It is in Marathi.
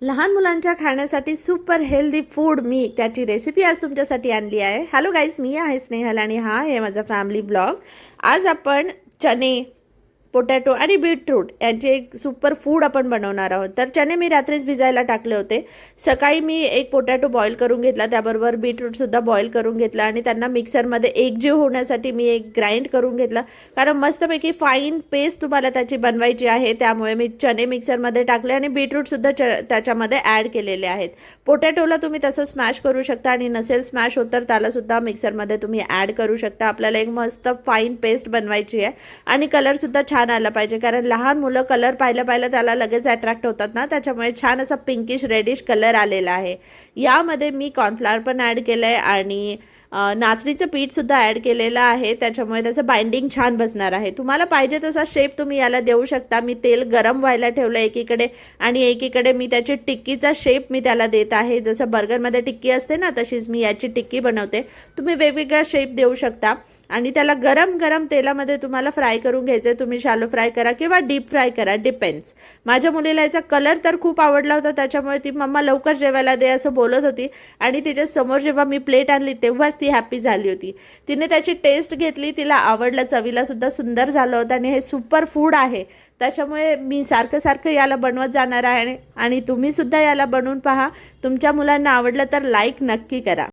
लहान मुलांच्या खाण्यासाठी सुपर हेल्दी फूड मी त्याची रेसिपी आज तुमच्यासाठी आणली आहे. हॅलो गाईज, मी आहे स्नेहल आणि हा आहे माझा फॅमिली ब्लॉग. आज आपण चणे, पोटॅटो आणि बीटरूट यांचे एक सुपर फूड आपण बनवणार आहोत. तर चणे मी रात्रीच भिजायला टाकले होते. सकाळी मी एक पोटॅटो बॉईल करून घेतला, त्याबरोबर बीटरूटसुद्धा बॉईल करून घेतला आणि त्यांना मिक्सरमध्ये एकजीव होण्यासाठी मी एक ग्राइंड करून घेतला. कारण मस्तपैकी फाईन पेस्ट तुम्हाला त्याची बनवायची आहे, त्यामुळे मी चणे मिक्सरमध्ये टाकले आणि बीटरूटसुद्धा त्याच्यामध्ये ॲड केलेले आहेत. पोटॅटोला तुम्ही तसं स्मॅश करू शकता आणि नसेल स्मॅश होत तर त्यालासुद्धा मिक्सरमध्ये तुम्ही ॲड करू शकता. आपल्याला एक मस्त फाईन पेस्ट बनवायची आहे आणि कलरसुद्धा छान आला पाहिजे, कारण लहान मुलं कलर पाहिलं त्याला लगेच अट्रॅक्ट होतात ना, त्याच्यामुळे छान असा पिंकिश रेडिश कलर आलेला आहे. यामध्ये मी कॉर्नफ्लॉवर पण ॲड केलं आहे आणि नाचणीचं पीठसुद्धा ॲड केलेलं आहे, त्याच्यामुळे त्याचं बाइंडिंग छान बसणार आहे. तुम्हाला पाहिजे तसा शेप तुम्ही याला देऊ शकता. मी तेल गरम व्हायला ठेवलं एकीकडे आणि एकीकडे मी त्याची टिक्कीचा शेप मी त्याला देत आहे. जसं बर्गरमध्ये टिक्की असते ना, तशीच मी याची टिक्की बनवते. तुम्ही वेगवेगळा शेप देऊ शकता आणि त्याला गरम गरम तेलामध्ये तुम्हाला फ्राय करून घ्यायचं. तुम्ही शालो फ्राय करा किंवा डीप फ्राय करा, डिपेंड्स. माझ्या मुलीला याचा कलर तर खूप आवडला होता, त्याच्यामुळे ती मम्मा लवकर जेवायला दे असं बोलत होती आणि तिच्या समोर जेव्हा मी प्लेट आणली तेव्हाच ती हॅपी झाली होती. तिने त्याची टेस्ट घेतली, तिला आवडलं, चवीला सुद्धा सुंदर झालं होतं आणि हे सुपर फूड आहे. त्याच्यामुळे मी सारखं याला बनवत जाणार आहे आणि तुम्ही सुद्धा याला बनवून पहा. तुमच्या मुलांना आवडलं तर लाईक नक्की करा.